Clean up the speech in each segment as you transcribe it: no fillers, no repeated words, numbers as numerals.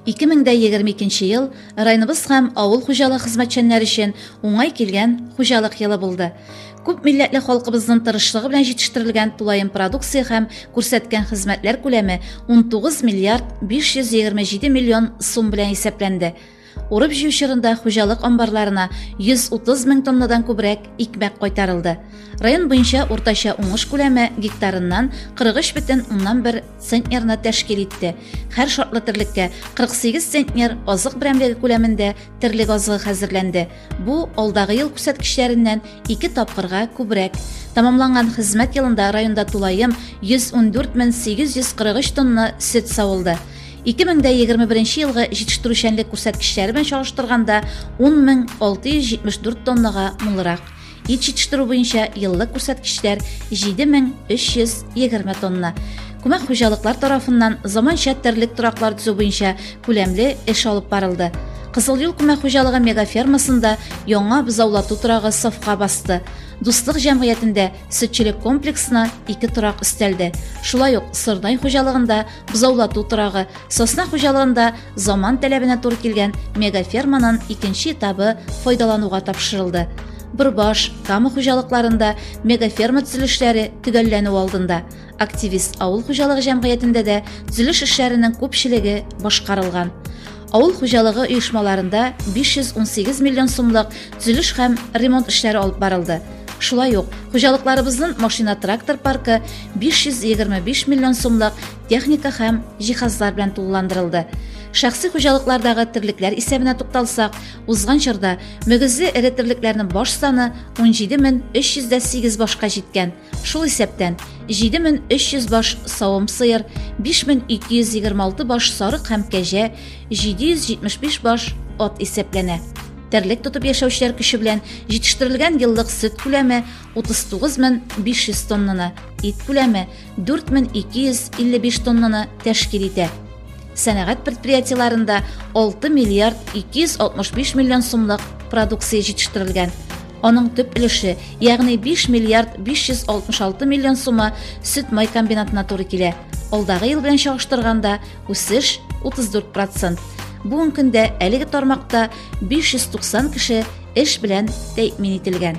2022 ел районыбыз һәм авыл хуҗалык хезмәтчәннәре өчен уңай килгән хуҗалык елы булды. Күп милләтле халкыбызның тырышлыгы белән җитештерелгән тулаем продукция һәм күрсәткән хезмәтләр күләме 19 миллиард 527 миллион сум белән исәпләнде. Урып җыю чорында хуҗалык амбарларына 130 мең тоннадан күбрәк икмәк кайтарылды. Район буенча уртача уңыш күләме гектарыннан 43,1 центнерны тәшкил итте. Һәр шартлы терлеккә 48 центнер азык берәмлеге күләмендә терлек азыгы хәзерләнде. Бу алдагы ел күрсәткечләреннән 2 тапкырга күбрәк. Тамамланган хезмәт елында районда тулаем 114,843 тонна сөт савылды. 2021 елгы җитештерүчәнлек күрсәткечләре белән чагыштырганда 10,674 тоннага мулырак. Ит җитештерү буенча еллык күрсәткечләр 7,320 тонна. Күмәк хуҗалыклар тарафыннан заманча терлек тораклар төзү буенча күләмле эш алып барылды. Кызыл Юл күмәк хуҗалыгы мегафермасында яңа бозаулату торагы сафка басты. Дуслык җәмгыятендә сөтчелек комплексына 2 торак өстәлде. Шулай ук Сырдай хуҗалыгында бозаулату торагы, Сосна хуҗалыгында заман таләбенә туры килгән мегаферманың 2нче этабы файдалануга тапшырылды. Бөрбаш, Кама хуҗалыкларында мегаферма төзелешләре төгәлләнү алдында. Активист авыл хуҗалыгы җәмгыятендә дә төзелеш эшләренең күпчелеге башкарылган. Авыл хуҗалыгы оешмаларында 518 миллион сумлык төзелеш һәм ремонт эшләре алып барылды. Шулай ук хуҗалыкларыбызның машина-трактор паркы 525 миллион сумлык техника һәм җиһазлар белән тулыландырылды. Шәхси хуҗалыклардагы терлекләр исәбенә тукталсак, узган чорда мөгезле эре терлекләрнең баш саны 17308 башка җиткән. Шул исәптән 7300 баш савым сыер, 5226 баш сарык һәм кәҗә, 775 баш ат исәпләнә. Терлек тотып яшәүчеләр көче белән җитештерелгән еллык сөт күләме 39500 тоннаны, ит күләме 4255 тоннаны тәшкил итә. Сәнәгать предприятиеларында 6 миллиард 265 миллион сумлык продукция җитештерелгән. Аның төп өлеше, ягъни 5 миллиард 566 миллион сумы сөт май комбинатына туры килә. Алдагы ел белән чагыштырганда үсеш 34%. Бүген көндә әлеге тармакта 590 кеше эш белән тәэмин ителгән.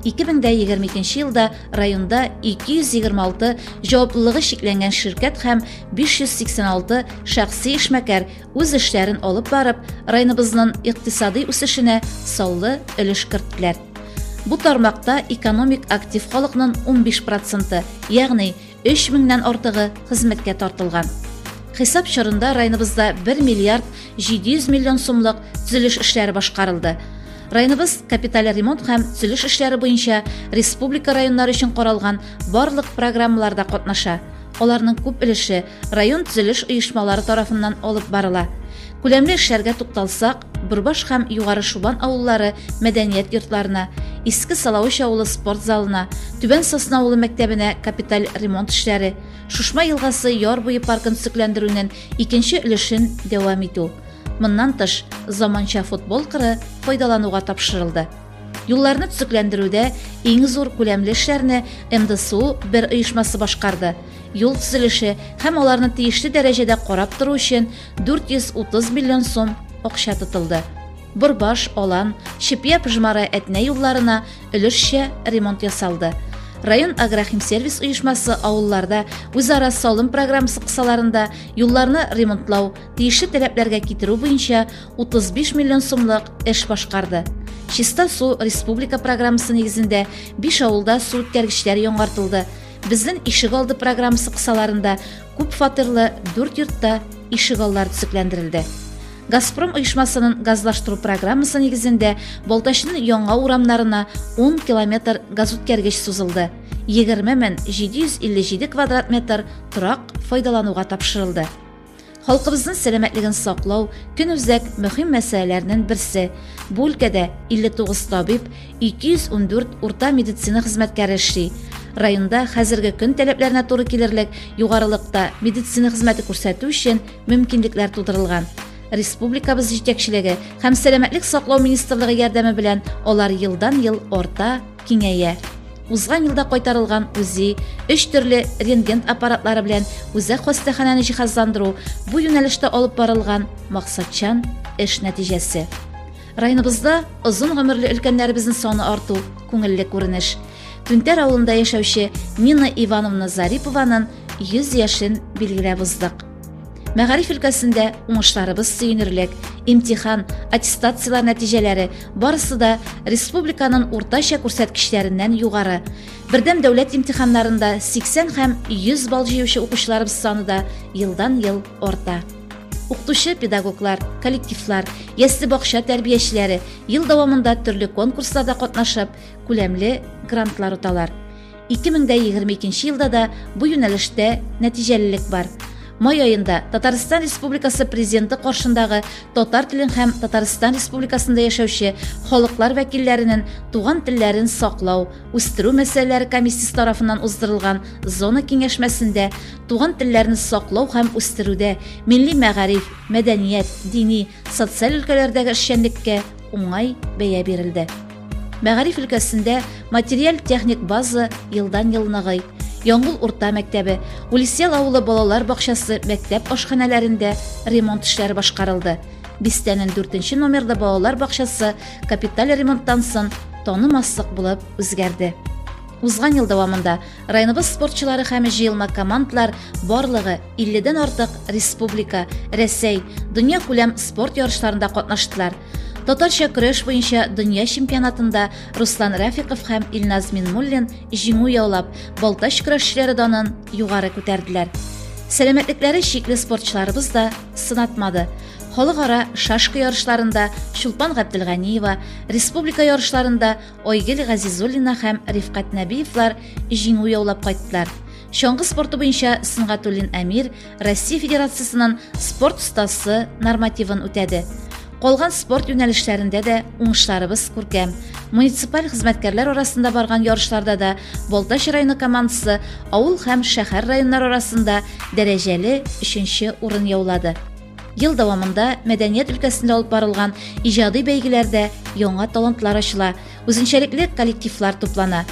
2022 елда районда 226 җаваплылыгы шикләнгән ширкәт һәм 586 шәхси эшмәкәр үз эшләрен алып барып, районыбызның икътисади үсешенә саллы өлеш керттеләр. Бу тармакта экономик актив халыкның 15%, ягъни 3000ннән артыгы хезмәткә тартылган. Хисап чорында районыбызда 1 миллиард 700 миллион сумлык төзелеш эшләре башкарылды. Районыбыз капиталь ремонт һәм төзелеш эшләре буенча республика районнары өчен каралган барлык программаларда катнаша. Аларның күп өлеше район төзелеш оешмалары тарафыннан алып барыла. Күләмле эшләргә тукталсак, Бөрбаш һәм Югары Шубан авыллары мәдәният йортларына, Иске Салавыч авылы спорт залына, Түбән Сосна авылы мәктәбенә капиталь ремонт эшләре, Шушма елгасы яр буе паркын төзекләндерүнең 2нче өлешен дәвам итү. Моннан тыш, заманча футбол кыры файдалануга тапшырылды. Юлларны төзекләндерүдә иң зур күләмле эшләрне МДСУ бер оешмасы башкарды. Юл төзелеше һәм аларны тиешле дәрәҗәдә карап тору өчен 430 миллион сум акча тотылды. Бөрбаш, Алан, Чепья Пыжмара Әтнә юлларына өлешчә ремонт ясалды. Район агрохимсервис оешмасы авылларда үзара салым программасы кысаларында юлларны ремонтлау, тиешле таләпләргә китерү буенча 35 миллион сумлык эш башкарды. Чиста су республика программасы нигезендә 5 авылда су үткәргечләр яңартылды. Безнең ишегалды программасы кысаларында күп фатирлы 4 йортта ишегаллар төзекләндерелде. Газпром оешмасының газлаштыру программасы нигезендә Балтачның яңа урамнарына 10 километр газ үткәргеч сузылды. 20,757 квадрат метр торак файдалануга тапшырылды. Халкыбызның сәламәтлеген саклау көнүзәк мөһим мәсьәләләрнең берсе. Бу өлкәдә 59 табиб, 214 урта медицина хезмәткәре эшли. Районда хәзерге көн таләпләренә туры килерлек югарылыкта медицина хезмәте күрсәтү өчен мөмкинлекләр тудырылган. Республикабыз җитәкчелеге һәм сәламәтлек саклау министрлыгы ярдәме белән алар елдан-ел арта, киңәя. узган елда кайтарылган УЗИ, 3 төрле рентген аппаратлары белән үзәк хастаханәне җиһазландыру бу юнәлештә алып барылган максатчан эш нәтиҗәсе. Районыбызда озын гомерле өлкәннәребезнең саны арту күңелле күренеш. Түнтәр авылында яшәүче Нина Ивановна Зарипованың 100 яшен билгеләп уздык. Мәгариф өлкәсендә уңышларыбыз сөенерлек, имтихан, аттестациялар нәтиҗәләре барысы да республиканың уртача күрсәткечләреннән югары. Бердәм дәүләт имтиханнарында 80 һәм 100 балл җыючы укучыларыбыз саны да елдан-ел арта. Укытучы педагоглар, коллективлар, ясли бакча тәрбиячеләре ел дәвамында төрле конкурсларда катнашып, күләмле грантлар уталар. 2022 елда да бу юнәлештә нәтиҗәлелек бар. Май айында Татарстан Республикасы президенты каршындагы татар телен һәм Татарстан Республикасында яшәүче халыклар вәкилләренең туган телләрен саклау, үстерү мәсьәләләре комиссиясе тарафыннан уздырылган зона киңәшмәсендә туган телләрне саклау һәм үстерүдә милли мәгариф, мәдәният, дини, социаль өлкәләрдәге эшчәнлеккә уңай бәя бирелде. Мәгариф өлкәсендә материаль техник база елдан-ел ныгый. Яңгул урта мәктәбе, Улисел авылы балалар бакчасы мәктәп ашханәләрендә ремонт эшләре башкарылды. Бистәнең 4-нче номерлы балалар бакчасы капиталь ремонттан соң танымаслык булып үзгәрде. Узган ел дәвамында районыбыз спортчылары һәм җыелма командалар барлыгы 50дән артык республика, Рәсәй, дөнья күләм спорт ярышларында катнаштылар. Татарча көрәш буенча дөнья чемпионатында Руслан Рафиков һәм Илназ Минмуллин җиңү яулап, Балтач көрәшчеләре данын югары күтәрделәр. Сәламәтлекләре шикле спортчыларыбыз да сынатмады. Халыкара шашка ярышларында Чулпан Габделганиева, республика ярышларында Ойгел Газизуллина һәм Рифкат Нәбиевлар җиңү яулап кайттылар. Чаңгы спорты буенча Сынгатуллин Әмир Россия Федерациясының спорт остасы нормативын үтәде. Калган спорт юнәлешләрендә дә уңышларыбыз күркәм. Муниципаль хезмәткәрләр арасында барган ярышларда да Балтач районы командасы авыл һәм шәһәр районнар арасында дәрәҗәле 3нче урын яулады. Ел дәвамында мәдәният өлкәсендә алып барылган иҗади бәйгеләрдә яңа талантлар ачыла, үзенчәлекле коллективлар туплана.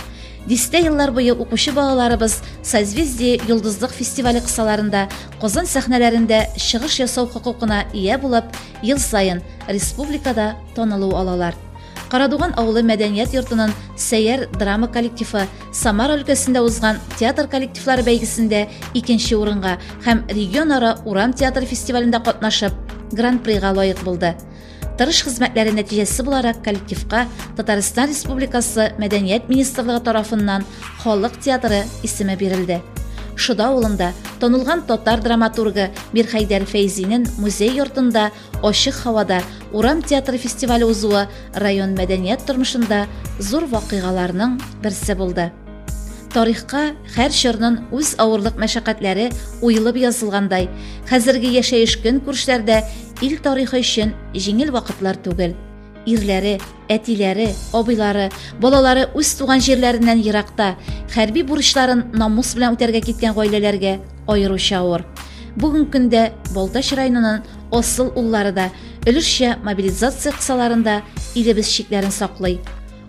Дистә еллар буе укучы балаларыбыз Созвездие йолдызлык фестивале кысаларында Казан сәхнәләрендә чыгыш ясау хокукына ия булып, ел сайын республикада танылу алалар. Карадуган авылы мәдәният йортының сәйяр драма коллективы Самара өлкәсендә узган театр коллективлары бәйгесендә 2нче урынга һәм регион-ара Урам театр фестивалендә катнашып, гран-прига лаек булды. Тырыш хезмәтләре нәтиҗәсе буларак коллективка Татарстан Республикасы Мәдәният министрлыгы тарафыннан Халык театры исеме бирелде. Шуда авылында танылган татар драматургы Мирхәйдәр Фәйзинең музей йортында ачык һавада Урам театры фестивале узуы район мәдәният тормышында зур вакыйгаларның берсе булды. Тарихка һәр чорның үз авырлык мәшәкатьләре уелып язылгандай, хәзерге яшәеш көн күршләрдә ил тарихы өчен җиңел вакытлар түгел. Ирләре, әтиләре, абыйлары, балалары үз туган җирләреннән еракта, хәрби бурычларын намус белән үтәргә киткән гаиләләргә аеруча авыр. Бүген көндә Балтач районының асыл уллары да өлешчә мобилизация кысаларында илебез чикләрен саклый.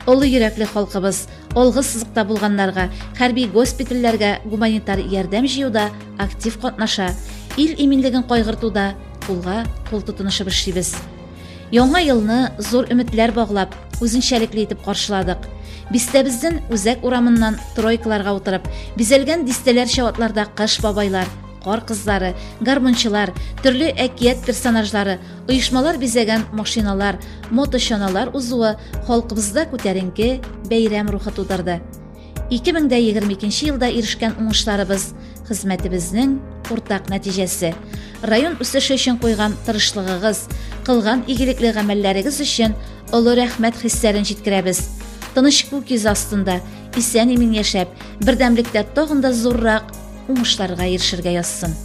Олы йөрәкле халкыбыз алгы сызыкта булганнарга, хәрби госпитальләргә гуманитар ярдәм җыюда актив катнаша, ил иминлеген кайгыртуда кул тотынышып эшлибез. Яңа елны зур өметләр баглап, үзенчәлекле итеп каршыладык. Бистәбезнең үзәк урамыннан тройкаларга утырып, бизәлгән дистәләр чаватларда кыш бабайлар, кар кызлары, гармончылар, төрле әкият персонажлары, оешмалар бизәгән машиналар, моточаналар узуы халкыбызда күтәренке бәйрәм рухы тудырды. 2022 елда ирешкән уңышларыбыз хезмәтебезнең уртак нәтиҗәсе. Район үсеше өчен куйган тырышлыгыгыз, кылган игелекле гамәлләрегез өчен олы рәхмәт хисләрен җиткерәбез. Тыныч күк йөзе астында исән-имин яшәп, бердәмлектә тагын да зуррак уңышларга ирешергә язсын.